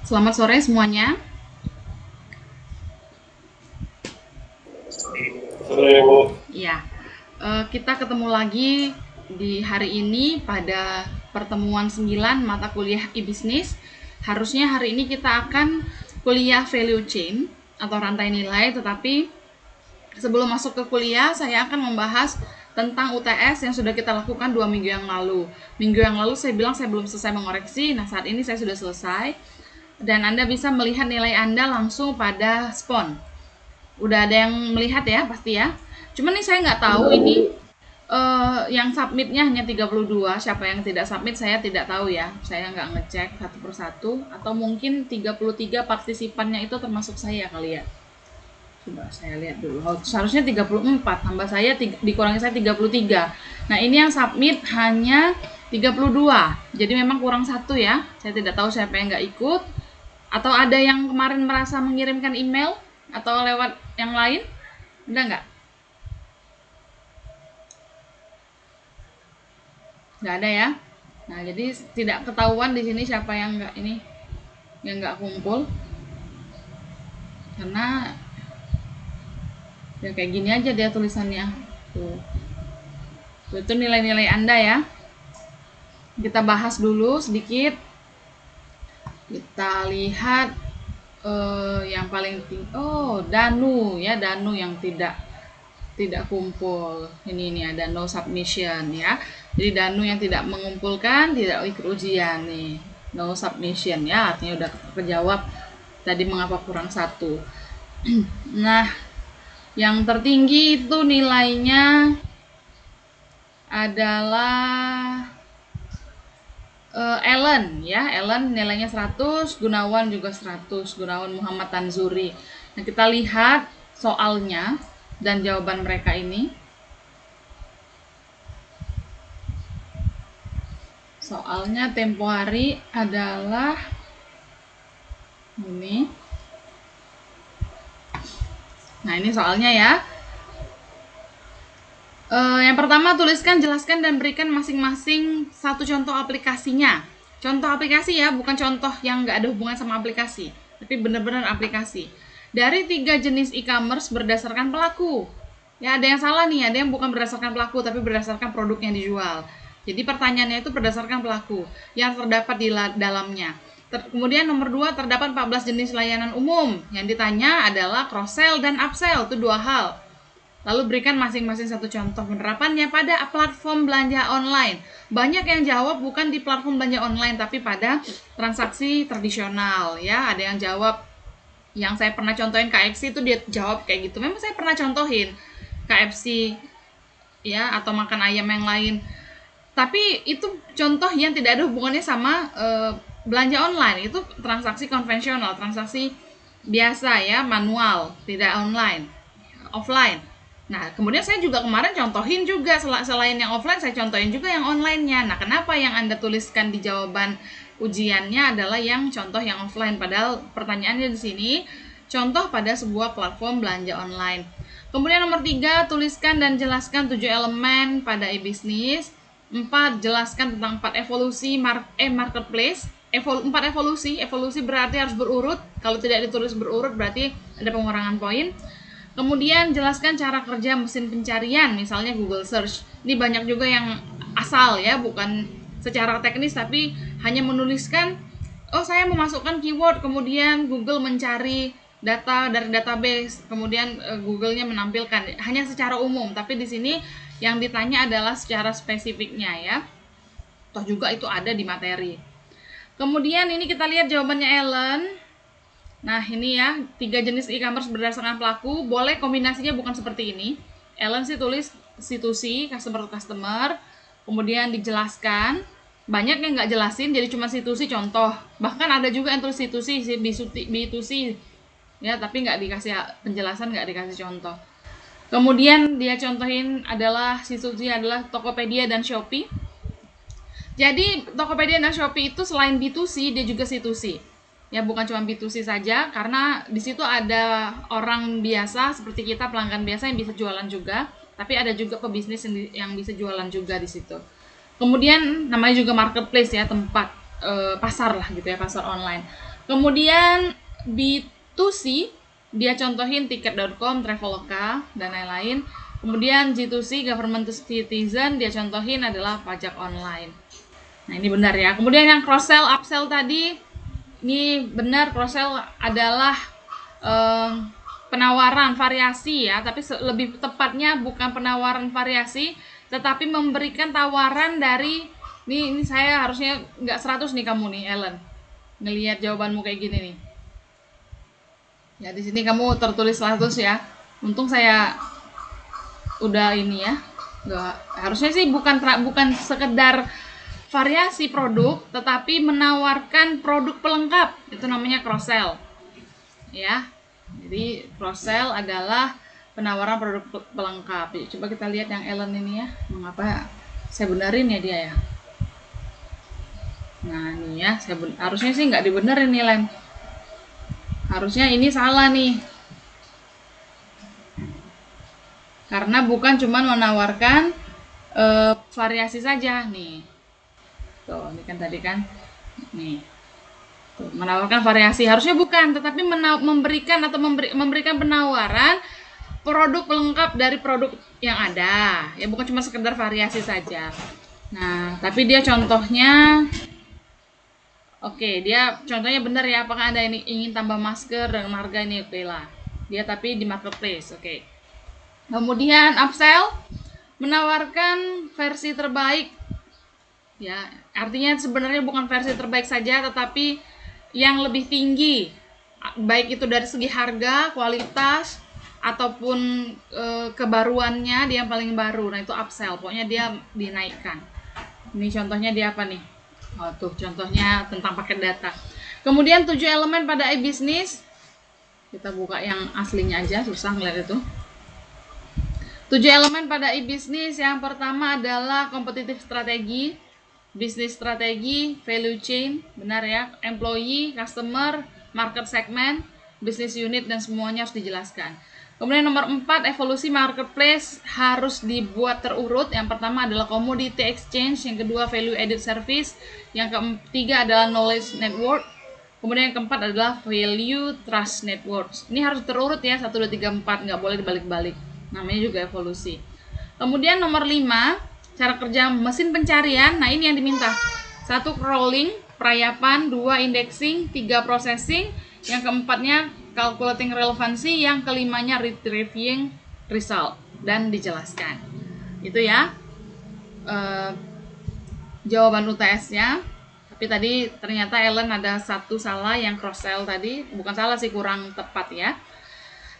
Selamat sore semuanya. Sore Bu. Ya, kita ketemu lagi di hari ini pada pertemuan 9 mata kuliah e-bisnis. Harusnya hari ini kita akan kuliah value chain atau rantai nilai, tetapi sebelum masuk ke kuliah, saya akan membahas tentang UTS yang sudah kita lakukan 2 minggu yang lalu. Minggu yang lalu saya bilang saya belum selesai mengoreksi, nah saat ini saya sudah selesai. Dan Anda bisa melihat nilai Anda langsung pada SPON. Udah ada yang melihat ya pasti ya. Cuman nih saya nggak tahu ini yang submitnya hanya 32. Siapa yang tidak submit saya tidak tahu ya. Saya nggak ngecek satu persatu. Atau mungkin 33 partisipannya itu termasuk saya kali ya. Coba saya lihat dulu. Oh, seharusnya 34. Tambah saya dikurangi saya 33. Nah ini yang submit hanya 32. Jadi memang kurang satu ya. Saya tidak tahu siapa yang nggak ikut. Atau ada yang kemarin merasa mengirimkan email atau lewat yang lain? Udah nggak? Nggak ada ya. Nah jadi tidak ketahuan di sini siapa yang nggak kumpul, karena ya kayak gini aja dia tulisannya. Tuh. Itu nilai-nilai Anda ya. Kita bahas dulu sedikit. Kita lihat yang paling tinggi. Oh, Danu ya, Danu yang tidak kumpul. Ini ada no submission ya. Jadi Danu yang tidak mengumpulkan tidak ikut ujian nih. No submission ya, artinya udah kejawab tadi mengapa kurang satu. Nah, yang tertinggi itu nilainya adalah Ellen ya, Ellen nilainya 100, Gunawan juga 100, Gunawan Muhammad Tanzuri. Nah, kita lihat soalnya dan jawaban mereka ini. Soalnya tempo hari adalah ini. Nah, ini soalnya ya. Yang pertama, tuliskan, jelaskan, dan berikan masing-masing satu contoh aplikasinya. Contoh aplikasi ya, bukan contoh yang nggak ada hubungan sama aplikasi, tapi benar-benar aplikasi. Dari 3 jenis e-commerce berdasarkan pelaku. Ya, ada yang salah nih, ada yang bukan berdasarkan pelaku, tapi berdasarkan produk yang dijual. Jadi pertanyaannya itu berdasarkan pelaku yang terdapat di dalamnya. Kemudian nomor 2, terdapat 14 jenis layanan umum. Yang ditanya adalah cross-sell dan upsell, itu 2 hal. Lalu berikan masing-masing satu contoh penerapannya pada platform belanja online. Banyak yang jawab bukan di platform belanja online, tapi pada transaksi tradisional ya. Ada yang jawab, yang saya pernah contohin KFC itu dia jawab kayak gitu. Memang saya pernah contohin KFC ya, atau makan ayam yang lain. Tapi itu contoh yang tidak ada hubungannya sama belanja online. Itu transaksi konvensional, transaksi biasa ya, manual, tidak online, offline. Nah, kemudian saya juga kemarin contohin juga, selain yang offline, saya contohin juga yang online-nya. Nah, kenapa yang Anda tuliskan di jawaban ujiannya adalah yang contoh yang offline? Padahal pertanyaannya di sini, contoh pada sebuah platform belanja online. Kemudian nomor 3, tuliskan dan jelaskan 7 elemen pada e-bisnis. 4, jelaskan tentang 4 evolusi marketplace. 4 evolusi berarti harus berurut. Kalau tidak ditulis berurut berarti ada pengurangan poin. Kemudian jelaskan cara kerja mesin pencarian, misalnya Google Search. Ini banyak juga yang asal ya, bukan secara teknis tapi hanya menuliskan, oh saya memasukkan keyword, kemudian Google mencari data dari database, kemudian Google-nya menampilkan, hanya secara umum. Tapi di sini yang ditanya adalah secara spesifiknya ya. Toh juga itu ada di materi. Kemudian ini kita lihat jawabannya Ellen. Nah ini ya, 3 jenis e-commerce berdasarkan pelaku. Boleh kombinasinya bukan seperti ini. Ellen sih tulis situsi, customer to customer. Kemudian dijelaskan. Banyak yang nggak jelasin, jadi cuma situsi contoh. Bahkan ada juga yang tulis situsi, B2C. Ya, tapi nggak dikasih penjelasan, nggak dikasih contoh. Kemudian dia contohin adalah situsi adalah Tokopedia dan Shopee. Jadi Tokopedia dan Shopee itu selain B2C, dia juga situsi. Ya bukan cuma B2C saja, karena di situ ada orang biasa seperti kita, pelanggan biasa yang bisa jualan juga, tapi ada juga pebisnis yang bisa jualan juga di situ. Kemudian namanya juga marketplace ya, tempat pasar lah gitu ya, pasar online. Kemudian B2C, dia contohin tiket.com, Traveloka, dan lain-lain. Kemudian G2C, government to citizen, dia contohin adalah pajak online. Nah, ini benar ya. Kemudian yang cross sell, upsell tadi, ini benar, cross sell adalah penawaran variasi ya, tapi lebih tepatnya bukan penawaran variasi, tetapi memberikan tawaran dari, ini saya harusnya nggak 100 nih kamu nih, Ellen. Ngelihat jawabanmu kayak gini nih. Ya, di sini kamu tertulis 100 ya. Untung saya udah ini ya. Nggak, harusnya sih bukan sekedar variasi produk, tetapi menawarkan produk pelengkap. Itu namanya cross sell. Ya. Jadi cross sell adalah penawaran produk pelengkap. Coba kita lihat yang Ellen ini ya. Mengapa saya benerin ya dia ya. Nah, ini ya, harusnya sih nggak dibenerin nih, Len. Harusnya ini salah nih. Karena bukan cuma menawarkan variasi saja nih. Tuh, ini kan tadi kan. Nih. Tuh, menawarkan variasi. Harusnya bukan, tetapi memberikan penawaran produk pelengkap dari produk yang ada. Ya, bukan cuma sekedar variasi saja. Nah, tapi dia contohnya oke, dia contohnya benar ya. Apakah Anda ini ingin tambah masker dengan harga ini? Oke lah. Dia tapi di marketplace. Oke. Kemudian upsell, menawarkan versi terbaik. Ya, artinya sebenarnya bukan versi terbaik saja, tetapi yang lebih tinggi. Baik itu dari segi harga, kualitas, ataupun kebaruannya, dia yang paling baru. Nah, itu upsell. Pokoknya dia dinaikkan. Ini contohnya dia apa nih? Oh, tuh contohnya tentang paket data. Kemudian 7 elemen pada e-business. Kita buka yang aslinya aja, susah ngeliat itu. 7 elemen pada e-business. Yang pertama adalah kompetitif strategi, bisnis strategi, value chain, benar ya, employee, customer, market segment, business unit, dan semuanya harus dijelaskan. Kemudian nomor 4, evolusi marketplace harus dibuat terurut. Yang pertama adalah commodity exchange, yang kedua value added service, yang ketiga adalah knowledge network, kemudian yang keempat adalah value trust network. Ini harus terurut ya, 1, 2, 3, 4, nggak boleh dibalik-balik. Namanya juga evolusi. Kemudian nomor 5, cara kerja mesin pencarian. Nah, ini yang diminta. 1, crawling, perayapan, 2, indexing, 3, processing, yang keempatnya calculating relevansi, yang kelimanya retrieving result, dan dijelaskan. Itu ya jawaban UTS-nya. Tapi tadi ternyata Ellen ada satu salah, yang cross sell tadi. Bukan salah sih, kurang tepat ya.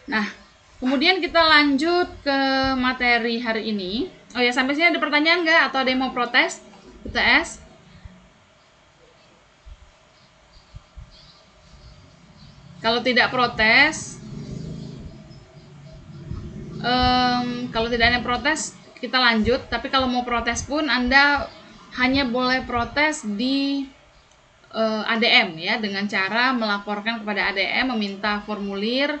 Nah, kemudian kita lanjut ke materi hari ini. Oh ya, sampai sini ada pertanyaan nggak? Atau ada yang mau protes UTS? Kalau tidak protes, kalau tidak ada protes, kita lanjut. Tapi kalau mau protes pun Anda hanya boleh protes di ADM ya, dengan cara melaporkan kepada ADM, meminta formulir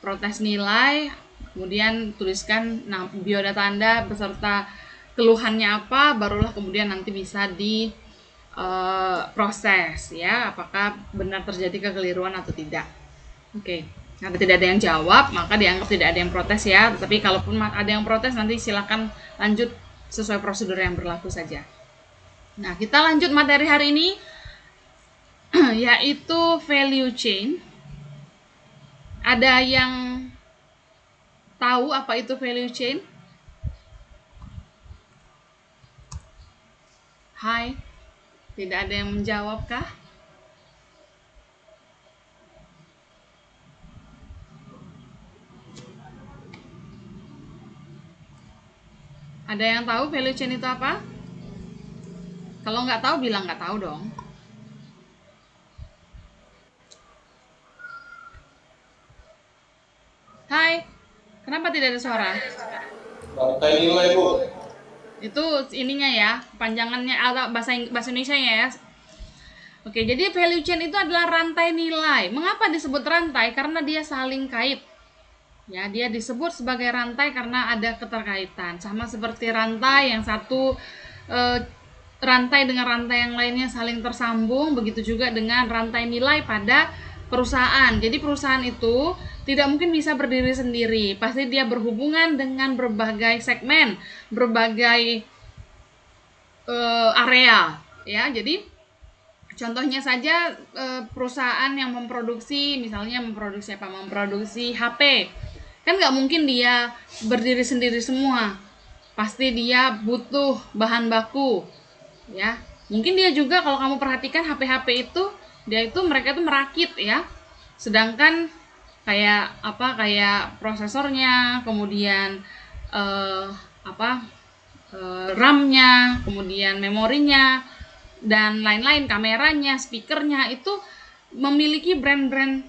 protes nilai, kemudian tuliskan biodata Anda beserta keluhannya apa, barulah kemudian nanti bisa di proses ya, apakah benar terjadi kekeliruan atau tidak. Oke. Nanti tidak ada yang jawab, maka dianggap tidak ada yang protes ya. Tapi kalaupun ada yang protes, nanti silakan lanjut sesuai prosedur yang berlaku saja. Nah, kita lanjut materi hari ini, yaitu value chain. Ada yang tahu apa itu value chain? Hai. Tidak ada yang menjawab kah? Ada yang tahu value chain itu apa? Kalau nggak tahu, bilang nggak tahu dong. Hai, kenapa tidak ada suara? Rantai nilai, Bu. Itu ininya ya, panjangannya atau bahasa Indonesia ya. Oke, jadi value chain itu adalah rantai nilai. Mengapa disebut rantai? Karena dia saling kait. Ya, dia disebut sebagai rantai karena ada keterkaitan. Sama seperti rantai yang satu rantai dengan rantai yang lainnya saling tersambung, begitu juga dengan rantai nilai pada perusahaan. Jadi perusahaan itu tidak mungkin bisa berdiri sendiri, pasti dia berhubungan dengan berbagai segmen, berbagai area, ya. Jadi contohnya saja perusahaan yang memproduksi, misalnya memproduksi HP, kan nggak mungkin dia berdiri sendiri semua, pasti dia butuh bahan baku, ya. Mungkin dia juga, kalau kamu perhatikan HP-HP itu, mereka itu merakit, ya. Sedangkan kayak prosesornya, kemudian RAM-nya, kemudian memorinya, dan lain-lain, kameranya, speakernya, itu memiliki brand-brand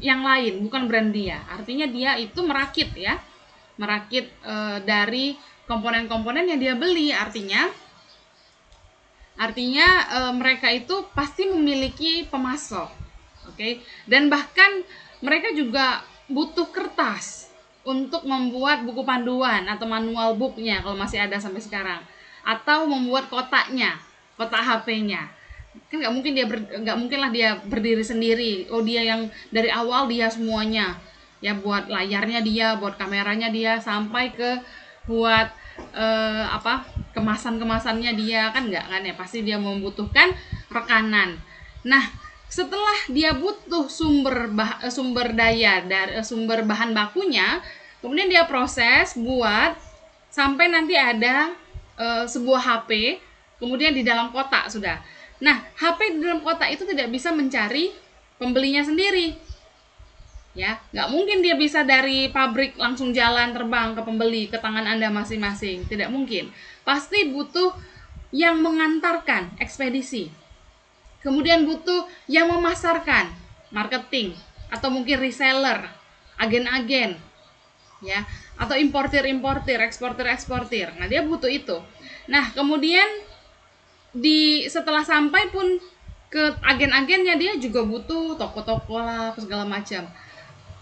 yang lain, bukan brand dia. Artinya dia itu merakit, ya, merakit dari komponen-komponen yang dia beli. Artinya mereka itu pasti memiliki pemasok, oke? Dan bahkan mereka juga butuh kertas untuk membuat buku panduan atau manual booknya kalau masih ada sampai sekarang, atau membuat kotaknya, kotak HP-nya. Kan nggak mungkin lah dia berdiri sendiri. Oh, dia yang dari awal dia semuanya, ya, buat layarnya dia, buat kameranya dia, sampai ke buat kemasannya dia, kan nggak, kan, ya. Pasti dia membutuhkan rekanan. Nah, setelah dia butuh sumber bahan bakunya, kemudian dia proses buat sampai nanti ada sebuah HP, kemudian di dalam kotak sudah. Nah, HP di dalam kotak itu tidak bisa mencari pembelinya sendiri, ya. Nggak mungkin dia bisa dari pabrik langsung jalan terbang ke pembeli, ke tangan Anda masing-masing, tidak mungkin. Pasti butuh yang mengantarkan, ekspedisi. Kemudian butuh yang memasarkan, marketing, atau mungkin reseller, agen-agen, ya, atau importir, eksportir. Nah, dia butuh itu. Nah, kemudian setelah sampai pun ke agen-agennya, dia juga butuh toko-toko lah, segala macam.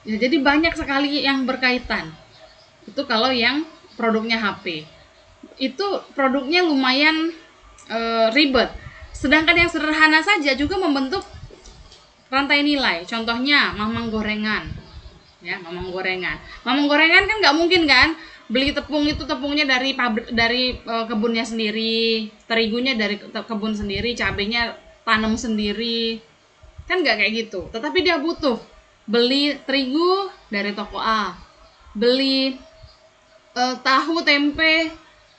Ya, jadi banyak sekali yang berkaitan. Itu kalau yang produknya HP. Itu produknya lumayan ribet. Sedangkan yang sederhana saja juga membentuk rantai nilai. Contohnya mamang gorengan, ya, mamang gorengan kan nggak mungkin kan beli tepung, itu tepungnya dari pabrik, dari kebunnya sendiri, terigunya dari kebun sendiri, cabenya tanam sendiri, kan nggak kayak gitu. Tetapi dia butuh beli terigu dari toko A, beli tahu, tempe,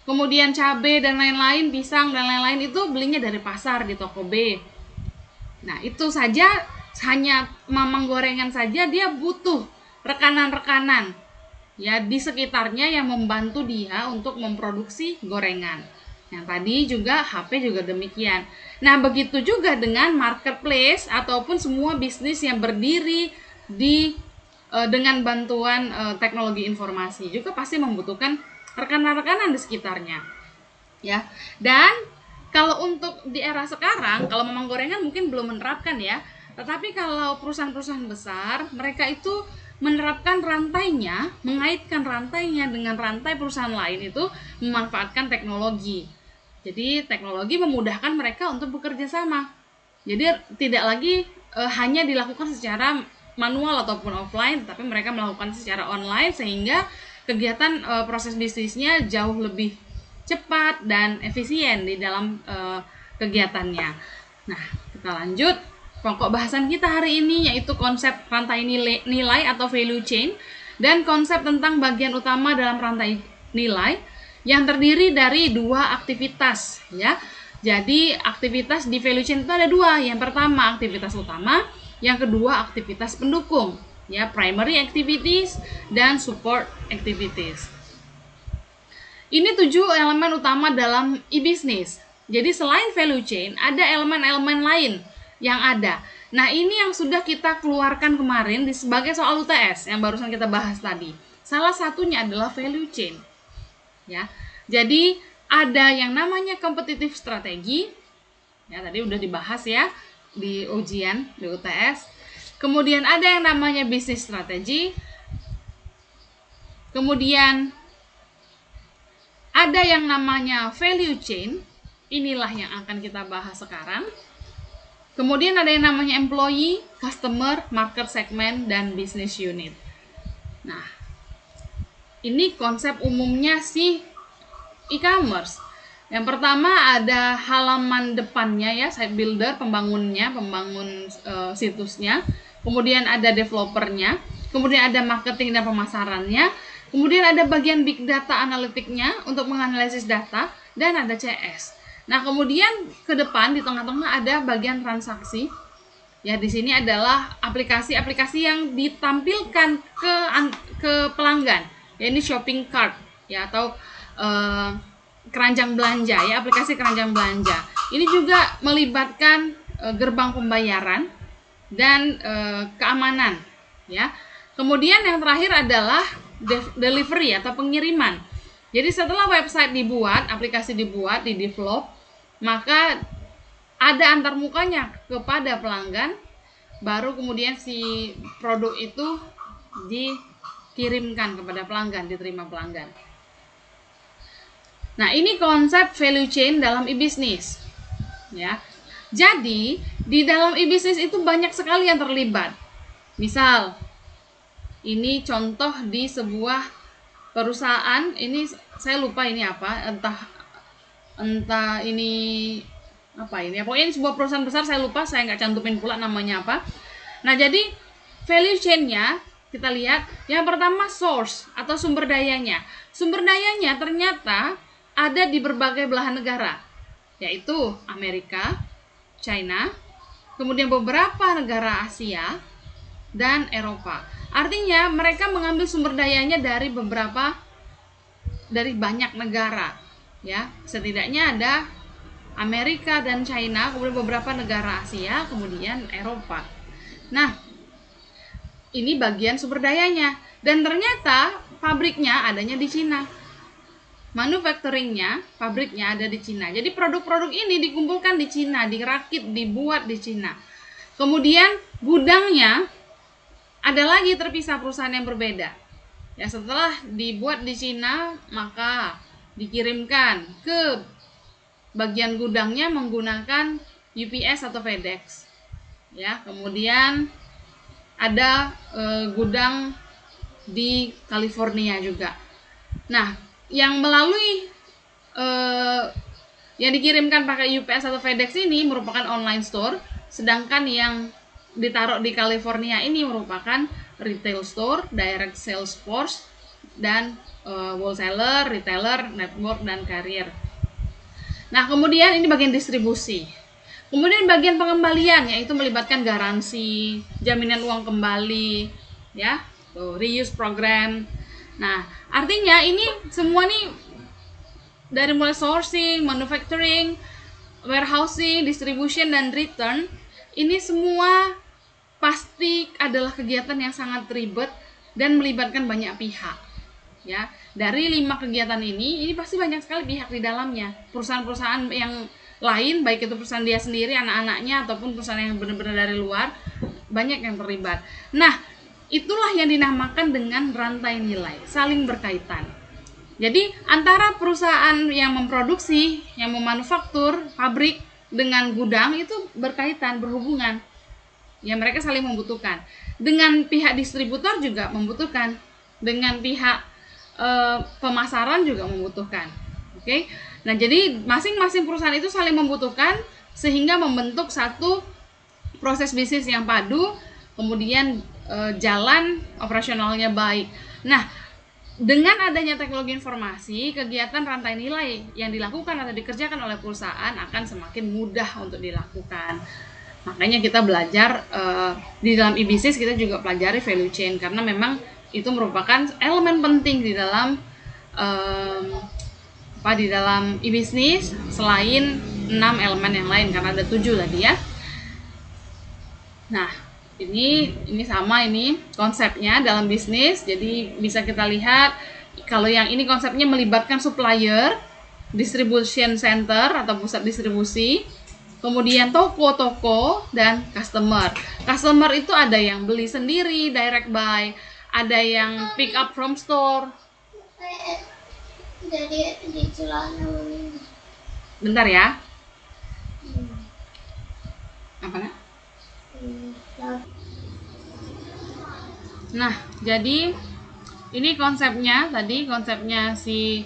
kemudian cabai dan lain-lain, pisang dan lain-lain, itu belinya dari pasar di toko B. Nah, itu saja, hanya mamang gorengan saja dia butuh rekanan-rekanan, ya, di sekitarnya yang membantu dia untuk memproduksi gorengan. Yang tadi juga HP juga demikian. Nah, begitu juga dengan marketplace ataupun semua bisnis yang berdiri dengan bantuan teknologi informasi, juga pasti membutuhkan rekanan-rekanan di sekitarnya, ya. Dan kalau untuk di era sekarang, kalau memang gorengan mungkin belum menerapkan, ya, tetapi kalau perusahaan-perusahaan besar, mereka itu menerapkan rantainya, mengaitkan rantainya dengan rantai perusahaan lain, itu memanfaatkan teknologi. Jadi teknologi memudahkan mereka untuk bekerja sama. Jadi tidak lagi hanya dilakukan secara manual ataupun offline, tapi mereka melakukan secara online, sehingga kegiatan proses bisnisnya jauh lebih cepat dan efisien di dalam kegiatannya. Nah, kita lanjut pokok bahasan kita hari ini, yaitu konsep rantai nilai atau value chain, dan konsep tentang bagian utama dalam rantai nilai yang terdiri dari dua aktivitas, ya. Jadi aktivitas di value chain itu ada dua. Yang pertama aktivitas utama, yang kedua aktivitas pendukung, ya, primary activities dan support activities. Ini 7 elemen utama dalam e-business. Jadi selain value chain, ada elemen-elemen lain yang ada. Nah, ini yang sudah kita keluarkan kemarin sebagai soal UTS yang barusan kita bahas tadi. Salah satunya adalah value chain, ya. Jadi ada yang namanya competitive strategy, ya, tadi udah dibahas, ya, di ujian di UTS. Kemudian ada yang namanya business strategy. Kemudian ada yang namanya value chain. inilah yang akan kita bahas sekarang. Kemudian ada yang namanya employee, customer, market segment, dan business unit. Nah, ini konsep umumnya si e-commerce. Yang pertama ada halaman depannya ya, site builder, pembangun situsnya. Kemudian ada developernya. Kemudian ada marketing dan pemasarannya. Kemudian ada bagian big data analitiknya untuk menganalisis data. Dan ada CS. Nah, kemudian ke depan di tengah-tengah ada bagian transaksi. Ya, di sini adalah aplikasi-aplikasi yang ditampilkan ke pelanggan. Ya, ini shopping cart ya atau keranjang belanja ya, aplikasi keranjang belanja. Ini juga melibatkan gerbang pembayaran dan keamanan ya. Kemudian yang terakhir adalah delivery atau pengiriman. Jadi setelah website dibuat, aplikasi dibuat, di-develop, maka ada antarmukanya kepada pelanggan, baru kemudian si produk itu dikirimkan kepada pelanggan, diterima pelanggan. Nah, ini konsep value chain dalam e-business. Ya. Jadi, di dalam e-business itu banyak sekali yang terlibat. Misal, ini contoh di sebuah perusahaan, ini saya lupa ini apa, entah ini apa ini ya, pokoknya ini sebuah perusahaan besar, saya lupa, saya nggak cantumin pula namanya apa. Nah, jadi value chain-nya kita lihat, yang pertama source atau sumber dayanya. Sumber dayanya ternyata ada di berbagai belahan negara, yaitu Amerika, China, kemudian beberapa negara Asia, dan Eropa. Artinya mereka mengambil sumber dayanya dari banyak negara ya. Setidaknya ada Amerika dan China, kemudian beberapa negara Asia, kemudian Eropa. Nah, ini bagian sumber dayanya, dan ternyata pabriknya adanya di Cina. Manufacturingnya, pabriknya ada di Cina. Jadi produk-produk ini dikumpulkan di Cina, dirakit, dibuat di Cina. Kemudian gudangnya ada lagi terpisah, perusahaan yang berbeda. Ya, setelah dibuat di Cina, maka dikirimkan ke bagian gudangnya menggunakan UPS atau FedEx. Ya, kemudian ada gudang di California juga. Nah, yang melalui yang dikirimkan pakai UPS atau FedEx ini merupakan online store, sedangkan yang ditaruh di California ini merupakan retail store, direct sales force, dan wholesaler, retailer, network, dan carrier. Nah, kemudian ini bagian distribusi. Kemudian bagian pengembalian, yaitu melibatkan garansi, jaminan uang kembali, ya, reuse program. Nah, artinya ini semua nih dari mulai sourcing, manufacturing, warehousing, distribution, dan return, ini semua pasti adalah kegiatan yang sangat ribet dan melibatkan banyak pihak. Ya, dari 5 kegiatan ini pasti banyak sekali pihak di dalamnya. Perusahaan-perusahaan yang lain, baik itu perusahaan dia sendiri, anak-anaknya, ataupun perusahaan yang benar-benar dari luar, banyak yang terlibat. Nah, itulah yang dinamakan dengan rantai nilai, saling berkaitan. Jadi, antara perusahaan yang memproduksi, yang memanufaktur, pabrik, dengan gudang itu berkaitan, berhubungan. Ya, mereka saling membutuhkan. Dengan pihak distributor juga membutuhkan. Dengan pihak pemasaran juga membutuhkan. Oke. Nah, jadi masing-masing perusahaan itu saling membutuhkan sehingga membentuk satu proses bisnis yang padu, kemudian jalan operasionalnya baik. Nah, dengan adanya teknologi informasi, kegiatan rantai nilai yang dilakukan atau dikerjakan oleh perusahaan akan semakin mudah untuk dilakukan. Makanya kita belajar di dalam e-business, kita juga pelajari value chain, karena memang itu merupakan elemen penting di dalam di dalam e-business selain 6 elemen yang lain, karena ada 7 tadi ya. Nah, ini sama, ini konsepnya dalam bisnis. Jadi bisa kita lihat kalau yang ini konsepnya melibatkan supplier, distribution center atau pusat distribusi, kemudian toko-toko, dan customer. Customer itu ada yang beli sendiri, direct buy, ada yang pick up from store. Jadi di celana Bentar ya. Apa nak? Nah, jadi ini konsepnya tadi, konsepnya si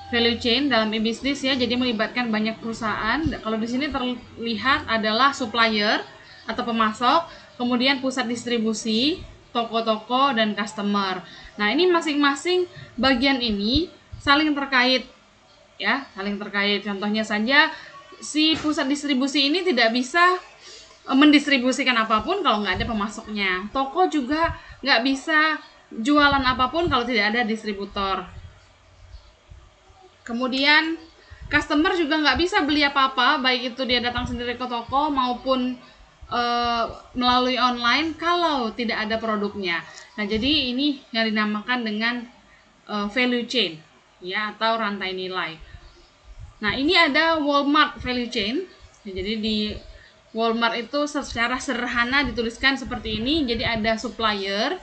value chain dalam e-business ya. Jadi melibatkan banyak perusahaan. Kalau di sini terlihat adalah supplier atau pemasok, kemudian pusat distribusi, toko-toko, dan customer. Nah, ini masing-masing bagian ini saling terkait ya, saling terkait. Contohnya saja, si pusat distribusi ini tidak bisa mendistribusikan apapun kalau nggak ada pemasoknya. Toko juga nggak bisa jualan apapun kalau tidak ada distributor. Kemudian customer juga nggak bisa beli apa-apa, baik itu dia datang sendiri ke toko maupun melalui online kalau tidak ada produknya. Nah, jadi ini yang dinamakan dengan value chain ya, atau rantai nilai. Nah, ini ada Walmart value chain. Jadi di Walmart itu secara sederhana dituliskan seperti ini. Jadi ada supplier,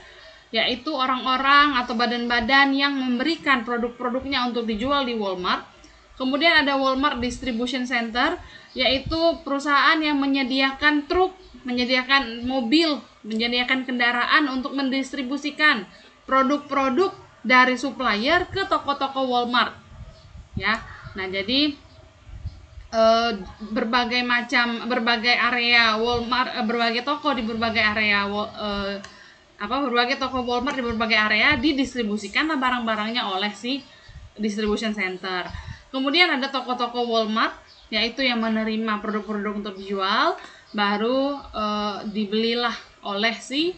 yaitu orang-orang atau badan-badan yang memberikan produk-produknya untuk dijual di Walmart. Kemudian ada Walmart Distribution Center, yaitu perusahaan yang menyediakan truk, menyediakan mobil, menyediakan kendaraan untuk mendistribusikan produk-produk dari supplier ke toko-toko Walmart. Ya. Nah, jadi berbagai area Walmart, berbagai toko di berbagai area berbagai toko Walmart di berbagai area didistribusikan barang-barangnya oleh si distribution center. Kemudian ada toko-toko Walmart, yaitu yang menerima produk-produk untuk dijual, baru dibelilah oleh si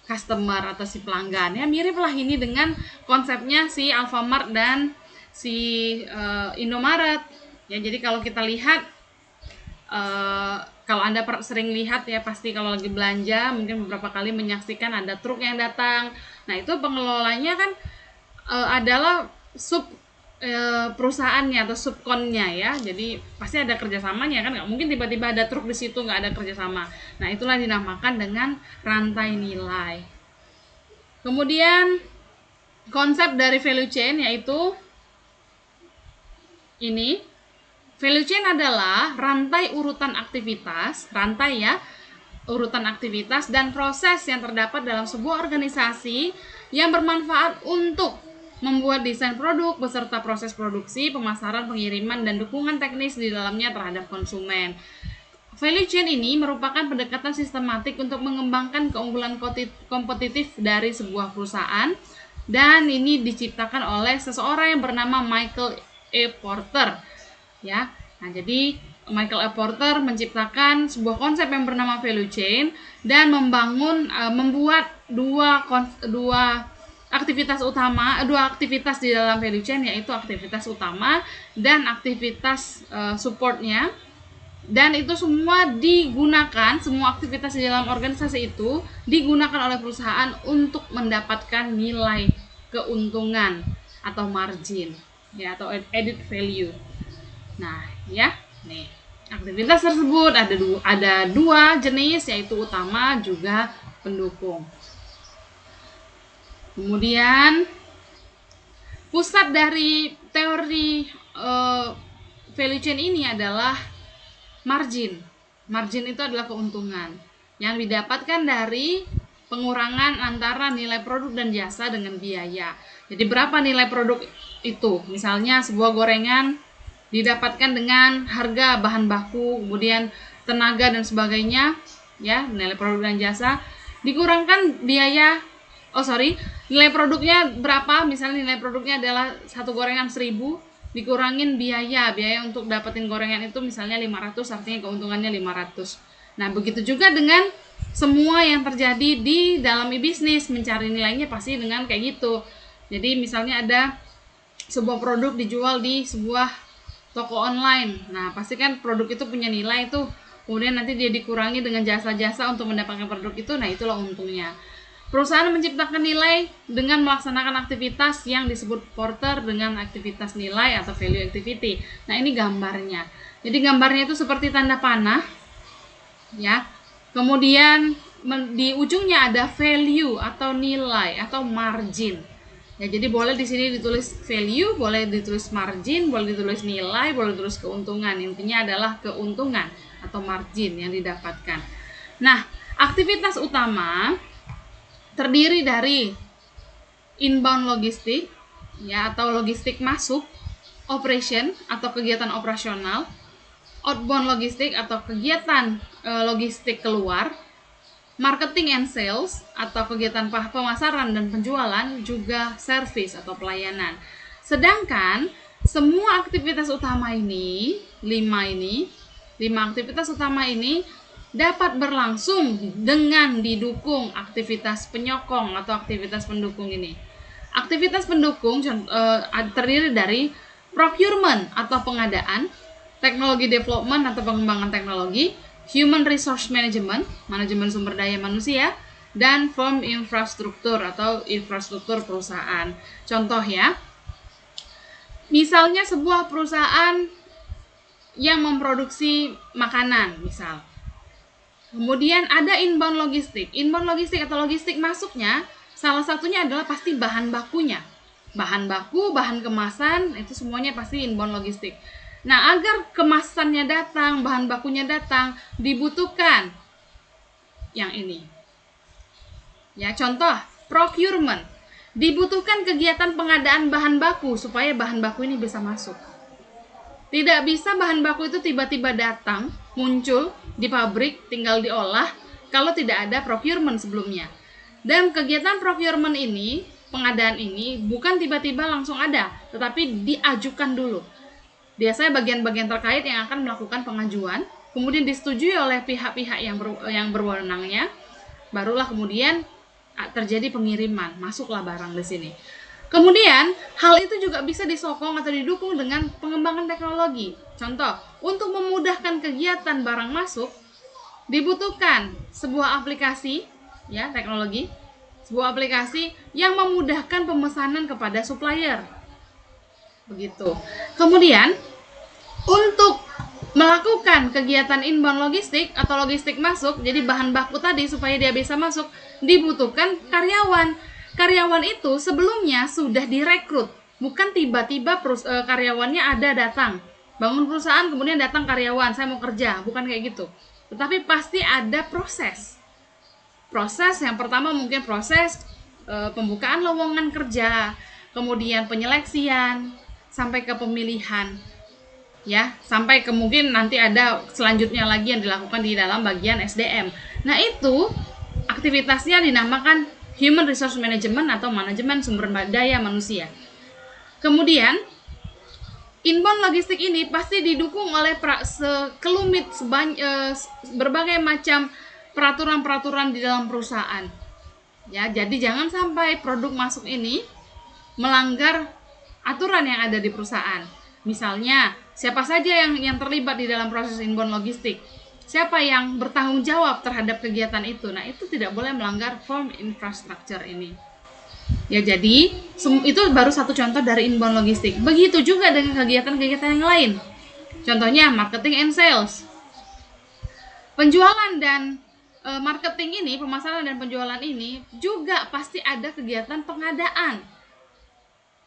customer atau si pelanggan. Ya, miriplah ini dengan konsepnya si Alfamart dan si Indomaret. Ya, jadi kalau kita lihat, kalau Anda sering lihat ya, pasti kalau lagi belanja mungkin beberapa kali menyaksikan ada truk yang datang. Nah, itu pengelolanya kan adalah sub perusahaannya atau subkonnya ya. Jadi pasti ada kerjasamanya kan, nggak mungkin tiba-tiba ada truk di situ nggak ada kerjasama. Nah, itulah dinamakan dengan rantai nilai. Kemudian konsep dari value chain yaitu ini. Value chain adalah rantai urutan aktivitas, urutan aktivitas dan proses yang terdapat dalam sebuah organisasi yang bermanfaat untuk membuat desain produk beserta proses produksi, pemasaran, pengiriman, dan dukungan teknis di dalamnya terhadap konsumen. Value chain ini merupakan pendekatan sistematik untuk mengembangkan keunggulan kompetitif dari sebuah perusahaan, dan ini diciptakan oleh seseorang yang bernama Michael E. Porter. Ya, nah jadi Michael A. Porter menciptakan sebuah konsep yang bernama value chain dan membuat dua aktivitas di dalam value chain, yaitu aktivitas utama dan aktivitas supportnya. Dan itu semua aktivitas di dalam organisasi itu digunakan oleh perusahaan untuk mendapatkan nilai keuntungan atau margin ya, atau added value. Nah, ya, nih aktivitas tersebut ada dua jenis, yaitu utama juga pendukung. Kemudian pusat dari teori value chain ini adalah margin. Margin itu adalah keuntungan yang didapatkan dari pengurangan antara nilai produk dan jasa dengan biaya. Jadi berapa nilai produk itu? Misalnya sebuah gorengan didapatkan dengan harga bahan baku, kemudian tenaga dan sebagainya, ya, nilai produk dan jasa, dikurangkan nilai produknya berapa, misalnya nilai produknya adalah satu gorengan 1.000, dikurangin biaya untuk dapetin gorengan itu misalnya 500, artinya keuntungannya 500. Nah, begitu juga dengan semua yang terjadi di dalam e-bisnis, mencari nilainya pasti dengan kayak gitu. Jadi misalnya ada sebuah produk dijual di sebuah toko online. Nah, pasti kan produk itu punya nilai tuh. Kemudian nanti dia dikurangi dengan jasa-jasa untuk mendapatkan produk itu. Nah, itulah untungnya. Perusahaan menciptakan nilai dengan melaksanakan aktivitas yang disebut Porter dengan aktivitas nilai atau value activity. Nah, ini gambarnya. Jadi gambarnya itu seperti tanda panah. Ya. Kemudian di ujungnya ada value atau nilai atau margin. Ya, jadi boleh di sini ditulis value, boleh ditulis margin, boleh ditulis nilai, boleh ditulis keuntungan. Intinya adalah keuntungan atau margin yang didapatkan. Nah, aktivitas utama terdiri dari inbound logistik, ya, atau logistik masuk, operation atau kegiatan operasional, outbound logistik atau kegiatan logistik keluar, marketing and sales atau kegiatan pemasaran dan penjualan, juga service atau pelayanan. Sedangkan semua aktivitas utama ini, 5 aktivitas utama ini dapat berlangsung dengan didukung aktivitas penyokong atau aktivitas pendukung ini. Aktivitas pendukung terdiri dari procurement atau pengadaan, teknologi development atau pengembangan teknologi, human resource management, manajemen sumber daya manusia, dan firm infrastruktur atau infrastruktur perusahaan. Contoh ya, misalnya sebuah perusahaan yang memproduksi makanan, misal. Kemudian ada inbound logistik. Inbound logistik atau logistik masuknya, salah satunya adalah pasti bahan bakunya. Bahan baku, bahan kemasan, itu semuanya pasti inbound logistik. Nah, agar kemasannya datang, bahan bakunya datang, dibutuhkan yang ini. Ya, contoh, procurement. Dibutuhkan kegiatan pengadaan bahan baku supaya bahan baku ini bisa masuk. Tidak bisa bahan baku itu tiba-tiba datang, muncul di pabrik, tinggal diolah, kalau tidak ada procurement sebelumnya. Dan kegiatan procurement ini, pengadaan ini, bukan tiba-tiba langsung ada, tetapi diajukan dulu. Biasanya bagian-bagian terkait yang akan melakukan pengajuan, kemudian disetujui oleh pihak-pihak yang berwenangnya, barulah kemudian terjadi pengiriman, masuklah barang di sini. Kemudian hal itu juga bisa disokong atau didukung dengan pengembangan teknologi. Contoh, untuk memudahkan kegiatan barang masuk, dibutuhkan sebuah aplikasi, ya, teknologi, sebuah aplikasi yang memudahkan pemesanan kepada supplier. Begitu. Kemudian untuk melakukan kegiatan inbound logistik atau logistik masuk, jadi bahan baku tadi supaya dia bisa masuk, dibutuhkan karyawan. Karyawan itu sebelumnya sudah direkrut, bukan tiba-tiba karyawannya ada datang. Bangun perusahaan kemudian datang karyawan, saya mau kerja, bukan kayak gitu. Tetapi pasti ada proses. Proses yang pertama mungkin proses pembukaan lowongan kerja, kemudian penyeleksian, sampai ke pemilihan, ya, sampai ke mungkin nanti ada selanjutnya lagi yang dilakukan di dalam bagian SDM. Nah, itu aktivitasnya dinamakan human resource management atau manajemen sumber daya manusia. Kemudian inbound logistik ini pasti didukung oleh sekelumit berbagai macam peraturan-peraturan di dalam perusahaan. Ya, jadi jangan sampai produk masuk ini melanggar aturan yang ada di perusahaan. Misalnya, siapa saja yang terlibat di dalam proses inbound logistik, siapa yang bertanggung jawab terhadap kegiatan itu. Nah, itu tidak boleh melanggar firm infrastructure ini. Ya, jadi itu baru satu contoh dari inbound logistik. Begitu juga dengan kegiatan-kegiatan yang lain. Contohnya marketing and sales. Penjualan dan marketing ini, pemasaran dan penjualan ini juga pasti ada kegiatan pengadaan.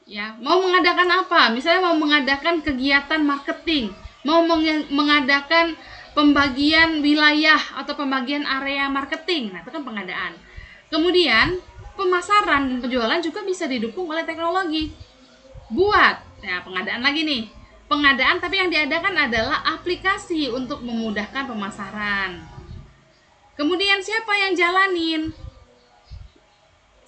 Ya, mau mengadakan apa? Misalnya mau mengadakan kegiatan marketing, mau mengadakan pembagian wilayah atau pembagian area marketing. Nah, itu kan pengadaan. Kemudian pemasaran dan penjualan juga bisa didukung oleh teknologi. Buat, ya, pengadaan lagi nih. Pengadaan tapi yang diadakan adalah aplikasi untuk memudahkan pemasaran. Kemudian siapa yang jalanin?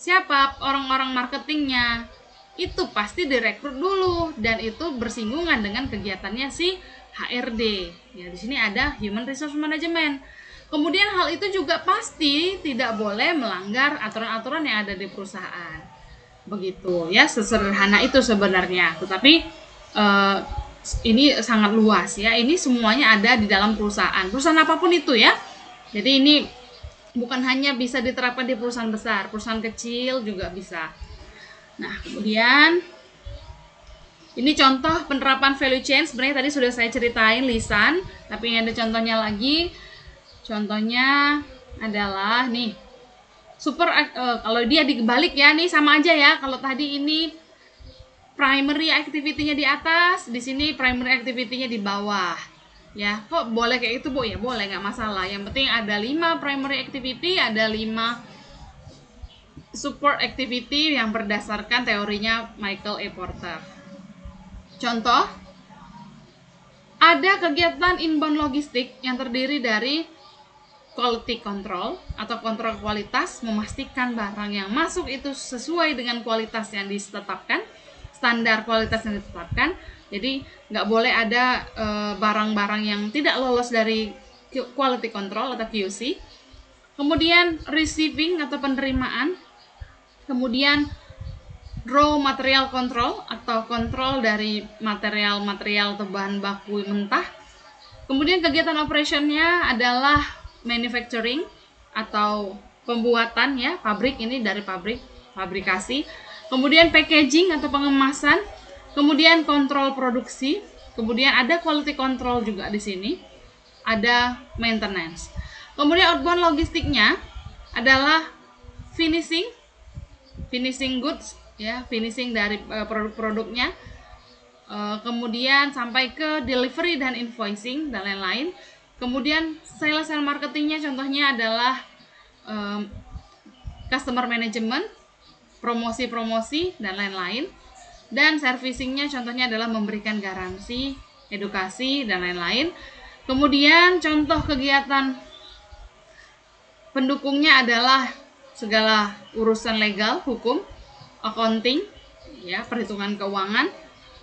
Siapa orang-orang marketingnya? Itu pasti direkrut dulu dan itu bersinggungan dengan kegiatannya si HRD. Ya, di sini ada human resource management. Kemudian hal itu juga pasti tidak boleh melanggar aturan-aturan yang ada di perusahaan. Begitu ya, sesederhana itu sebenarnya. Tetapi ini sangat luas ya. Ini semuanya ada di dalam perusahaan. Perusahaan apapun itu ya. Jadi ini bukan hanya bisa diterapkan di perusahaan besar, perusahaan kecil juga bisa. Nah, kemudian ini contoh penerapan value chain. Sebenarnya tadi sudah saya ceritain lisan, tapi ini ada contohnya lagi. Contohnya adalah nih, Kalau dia dibalik ya, nih sama aja ya. Kalau tadi ini primary activity-nya di atas, di sini primary activity-nya di bawah. Ya, kok boleh kayak itu, Bu? Ya boleh, nggak masalah. Yang penting ada 5 primary activity, ada 5 support activity yang berdasarkan teorinya Michael A. Porter. Contoh, ada kegiatan inbound logistik yang terdiri dari quality control atau kontrol kualitas, memastikan barang yang masuk itu sesuai dengan kualitas yang ditetapkan, standar kualitas yang ditetapkan. Jadi nggak boleh ada barang-barang yang tidak lolos dari quality control atau QC. Kemudian receiving atau penerimaan. Kemudian raw material control atau kontrol dari material-material atau bahan baku mentah. Kemudian kegiatan operationnya adalah manufacturing atau pembuatan ya, pabrik, ini dari fabrikasi. Kemudian packaging atau pengemasan. Kemudian kontrol produksi. Kemudian ada quality control juga di sini. Ada maintenance. Kemudian outbound logistiknya adalah finishing goods ya, finishing dari produk-produknya, kemudian sampai ke delivery dan invoicing dan lain-lain. Kemudian sales and marketingnya contohnya adalah customer management, promosi-promosi dan lain-lain. Dan servicingnya contohnya adalah memberikan garansi, edukasi dan lain-lain. Kemudian contoh kegiatan pendukungnya adalah segala urusan legal, hukum, accounting, ya, perhitungan keuangan,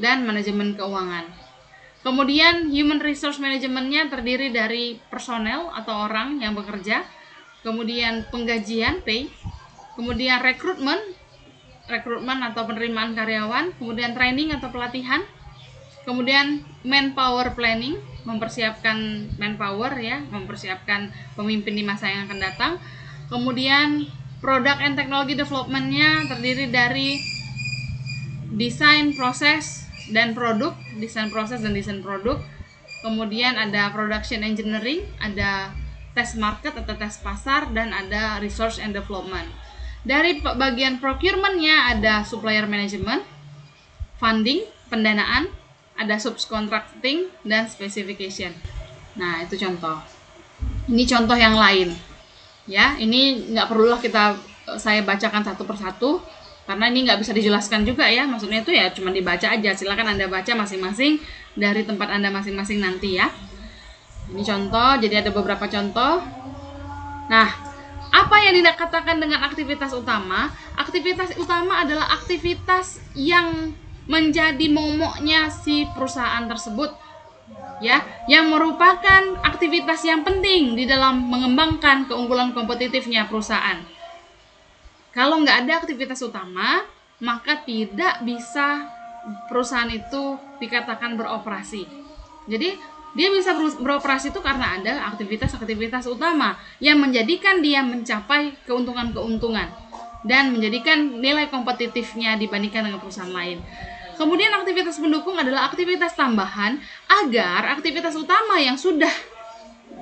dan manajemen keuangan. Kemudian human resource manajemennya terdiri dari personel atau orang yang bekerja, kemudian penggajian, pay, kemudian rekrutmen atau penerimaan karyawan, kemudian training atau pelatihan, kemudian manpower planning, mempersiapkan manpower ya, mempersiapkan pemimpin di masa yang akan datang. Kemudian product and technology development-nya terdiri dari desain proses dan produk, desain proses dan desain produk. Kemudian ada production engineering, ada test market atau tes pasar, dan ada research and development. Dari bagian procurement-nya ada supplier management, funding, pendanaan, ada subcontracting, dan specification. Nah, itu contoh. Ini contoh yang lain. Ya, ini nggak perlulah saya bacakan satu persatu karena ini nggak bisa dijelaskan juga ya. Maksudnya itu ya cuma dibaca aja. Silakan Anda baca masing-masing dari tempat Anda masing-masing nanti ya. Ini contoh, jadi ada beberapa contoh. Nah, apa yang dikatakan dengan aktivitas utama? Aktivitas utama adalah aktivitas yang menjadi momoknya si perusahaan tersebut, ya, yang merupakan aktivitas yang penting di dalam mengembangkan keunggulan kompetitifnya perusahaan. Kalau nggak ada aktivitas utama, maka tidak bisa perusahaan itu dikatakan beroperasi. Jadi dia bisa beroperasi itu karena ada aktivitas-aktivitas utama yang menjadikan dia mencapai keuntungan-keuntungan dan menjadikan nilai kompetitifnya dibandingkan dengan perusahaan lain. Kemudian aktivitas pendukung adalah aktivitas tambahan agar aktivitas utama yang sudah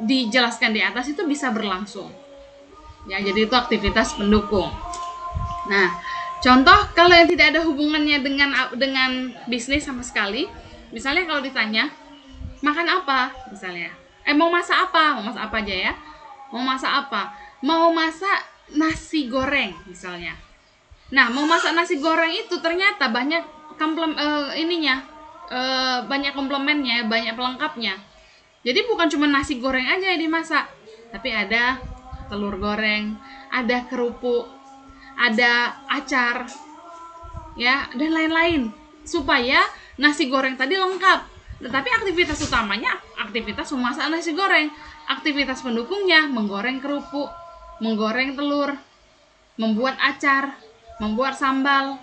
dijelaskan di atas itu bisa berlangsung. Ya, jadi itu aktivitas pendukung. Nah, contoh kalau yang tidak ada hubungannya dengan bisnis sama sekali, misalnya kalau ditanya makan apa, misalnya, mau masak apa? Mau masak apa aja ya? Mau masak apa? Mau masak nasi goreng misalnya. Nah, mau masak nasi goreng itu ternyata banyak banyak komplemennya, banyak pelengkapnya. Jadi bukan cuma nasi goreng aja yang dimasak, tapi ada telur goreng, ada kerupuk, ada acar, ya, dan lain-lain, supaya nasi goreng tadi lengkap. Tetapi aktivitas utamanya aktivitas memasak nasi goreng, aktivitas pendukungnya menggoreng kerupuk, menggoreng telur, membuat acar, membuat sambal.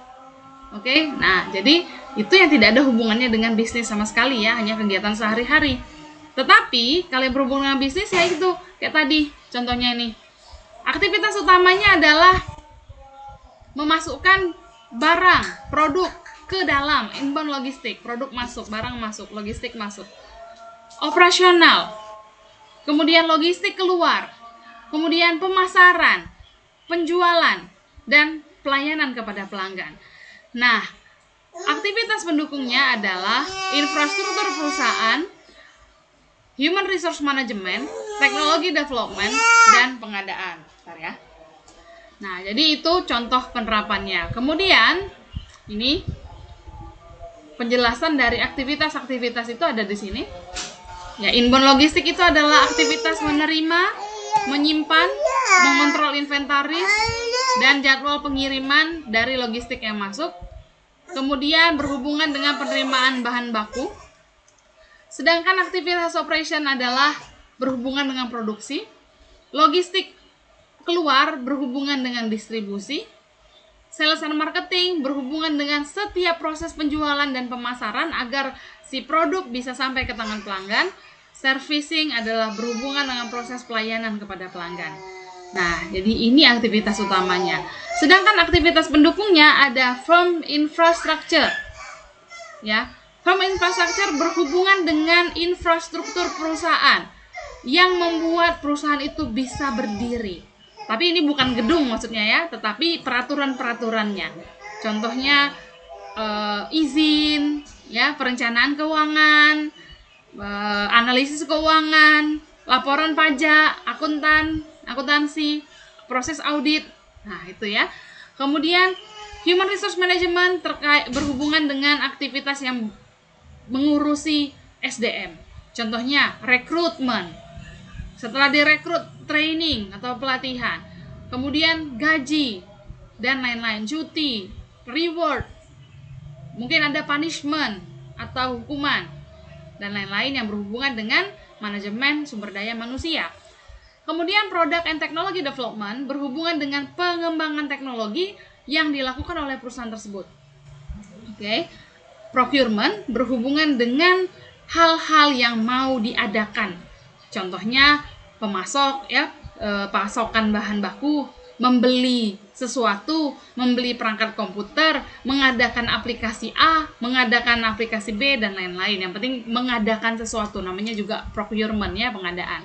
Oke, nah jadi itu yang tidak ada hubungannya dengan bisnis sama sekali ya, hanya kegiatan sehari-hari. Tetapi kalau yang berhubungan dengan bisnis ya itu kayak tadi contohnya ini. Aktivitas utamanya adalah memasukkan barang, produk ke dalam inbound logistik, produk masuk, barang masuk, logistik masuk. Operasional. Kemudian logistik keluar. Kemudian pemasaran. penjualan, dan pelayanan kepada pelanggan. Nah, aktivitas pendukungnya adalah infrastruktur perusahaan, human resource management, teknologi development, dan pengadaan. Bentar ya. Nah, jadi itu contoh penerapannya. Kemudian, ini penjelasan dari aktivitas-aktivitas itu ada di sini. Ya, inbound logistik itu adalah aktivitas menerima, menyimpan, mengontrol inventaris, dan jadwal pengiriman dari logistik yang masuk. Kemudian berhubungan dengan penerimaan bahan baku. Sedangkan aktivitas operation adalah berhubungan dengan produksi. Logistik keluar berhubungan dengan distribusi. Sales and marketing berhubungan dengan setiap proses penjualan dan pemasaran agar si produk bisa sampai ke tangan pelanggan. Servicing adalah berhubungan dengan proses pelayanan kepada pelanggan. Nah, jadi ini aktivitas utamanya. Sedangkan aktivitas pendukungnya ada firm infrastructure. Ya, firm infrastructure berhubungan dengan infrastruktur perusahaan yang membuat perusahaan itu bisa berdiri. Tapi ini bukan gedung maksudnya ya, tetapi peraturan-peraturannya. Contohnya izin, ya, perencanaan keuangan, analisis keuangan, laporan pajak, akuntansi, proses audit. Nah, itu ya. Kemudian human resource management terkait berhubungan dengan aktivitas yang mengurusi SDM. Contohnya rekrutmen. Setelah direkrut, training atau pelatihan. Kemudian gaji dan lain-lain, cuti, reward. Mungkin ada punishment atau hukuman dan lain-lain yang berhubungan dengan manajemen sumber daya manusia. Kemudian product and technology development berhubungan dengan pengembangan teknologi yang dilakukan oleh perusahaan tersebut. Oke. Procurement berhubungan dengan hal-hal yang mau diadakan. Contohnya pemasok, ya, pasokan bahan baku, membeli sesuatu, membeli perangkat komputer, mengadakan aplikasi A, mengadakan aplikasi B, dan lain-lain. Yang penting mengadakan sesuatu, namanya juga procurement, ya, pengadaan.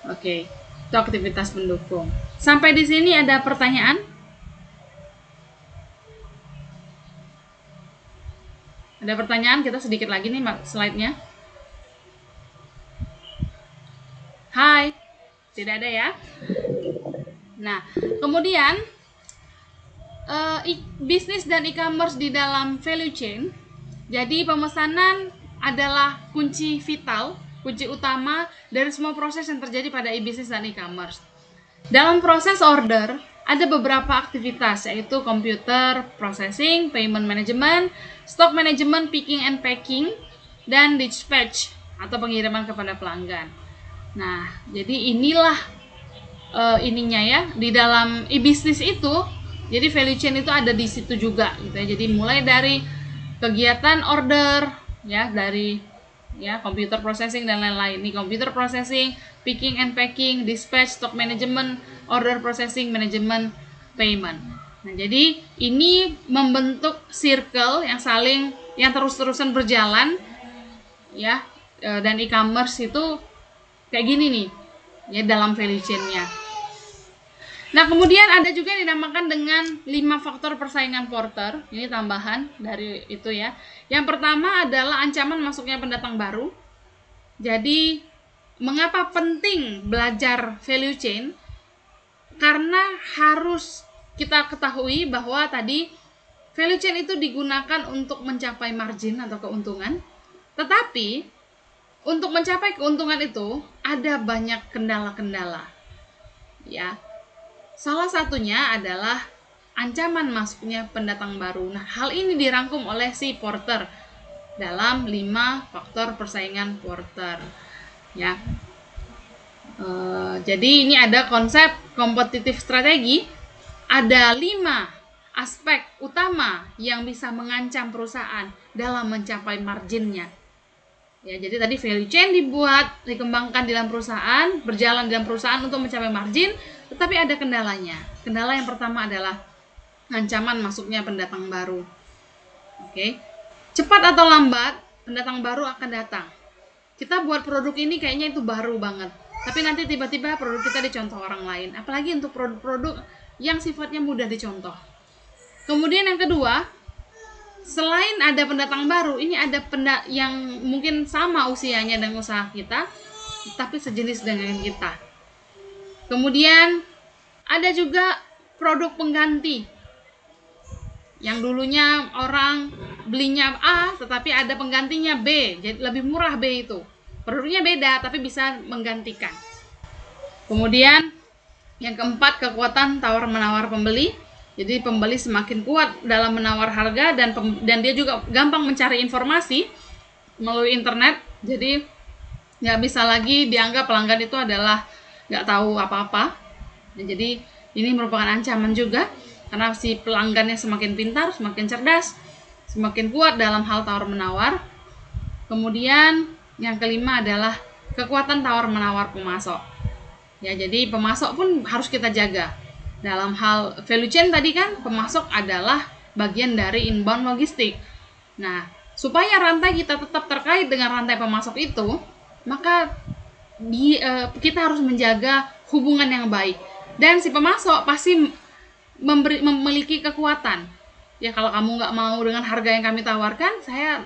Oke, itu aktivitas pendukung. Sampai di sini ada pertanyaan? Ada pertanyaan? Kita sedikit lagi nih slide-nya. Hai, tidak ada ya. Nah, kemudian bisnis dan e-commerce di dalam value chain. Jadi pemesanan adalah kunci vital, kunci utama dari semua proses yang terjadi pada e-bisnis dan e-commerce. Dalam proses order ada beberapa aktivitas, yaitu computer processing, payment management, stock management, picking and packing, dan dispatch atau pengiriman kepada pelanggan. Nah, jadi inilah ininya ya, di dalam e-bisnis itu, jadi value chain itu ada di situ juga gitu ya. Jadi mulai dari kegiatan order ya, dari ya computer processing dan lain-lain. Ini computer processing, picking and packing, dispatch, stock management, order processing, management, payment. Nah, jadi ini membentuk circle yang terus-terusan berjalan ya, dan e-commerce itu kayak gini nih ya dalam value chain-nya. Nah, kemudian ada juga yang dinamakan dengan 5 faktor persaingan Porter. Ini tambahan dari itu ya. Yang pertama adalah ancaman masuknya pendatang baru. Jadi, mengapa penting belajar value chain? Karena harus kita ketahui bahwa tadi value chain itu digunakan untuk mencapai margin atau keuntungan. Tetapi untuk mencapai keuntungan itu ada banyak kendala-kendala. Ya. Salah satunya adalah ancaman masuknya pendatang baru. Nah, hal ini dirangkum oleh si Porter dalam 5 faktor persaingan Porter. Ya. Jadi ini ada konsep kompetitif strategi. Ada 5 aspek utama yang bisa mengancam perusahaan dalam mencapai marginnya. Ya, jadi tadi value chain dibuat, dikembangkan di dalam perusahaan, berjalan di dalam perusahaan untuk mencapai margin, tetapi ada kendalanya. Kendala yang pertama adalah ancaman masuknya pendatang baru. Oke. Cepat atau lambat, pendatang baru akan datang. Kita buat produk ini kayaknya itu baru banget, tapi nanti tiba-tiba produk kita dicontoh orang lain. Apalagi untuk produk-produk yang sifatnya mudah dicontoh. Kemudian yang kedua, selain ada pendatang baru, ini ada yang mungkin sama usianya dengan usaha kita, tapi sejenis dengan kita. Kemudian ada juga produk pengganti, yang dulunya orang belinya A, tetapi ada penggantinya B, jadi lebih murah B itu. Produknya beda, tapi bisa menggantikan. Kemudian yang keempat, kekuatan tawar-menawar pembeli. Jadi pembeli semakin kuat dalam menawar harga dan dia juga gampang mencari informasi melalui internet. Jadi nggak bisa lagi dianggap pelanggan itu adalah nggak tahu apa-apa. Jadi ini merupakan ancaman juga karena si pelanggannya semakin pintar, semakin cerdas, semakin kuat dalam hal tawar-menawar. Kemudian yang kelima adalah kekuatan tawar-menawar pemasok. Ya, jadi pemasok pun harus kita jaga. Dalam hal value chain tadi kan, pemasok adalah bagian dari inbound logistik. Nah, supaya rantai kita tetap terkait dengan rantai pemasok itu, maka kita harus menjaga hubungan yang baik. Dan si pemasok pasti memiliki kekuatan. Ya, kalau kamu nggak mau dengan harga yang kami tawarkan, saya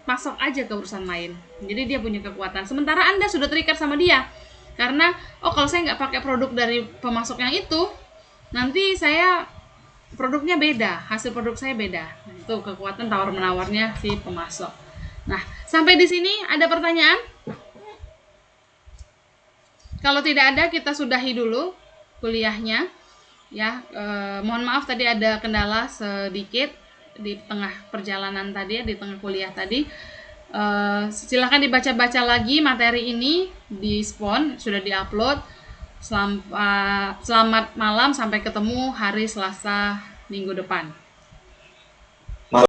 pasok aja ke urusan lain. Jadi dia punya kekuatan. Sementara Anda sudah terikat sama dia. Karena, kalau saya nggak pakai produk dari pemasok yang itu, nanti saya produknya beda, hasil produk saya beda. Nah, itu kekuatan tawar-menawarnya si pemasok. Nah, sampai di sini ada pertanyaan? Kalau tidak ada, kita sudahi dulu kuliahnya. Ya, mohon maaf tadi ada kendala sedikit di tengah perjalanan tadi, di tengah kuliah tadi. Silakan dibaca-baca lagi materi ini di Spon, sudah diupload. Selamat malam, sampai ketemu hari Selasa minggu depan.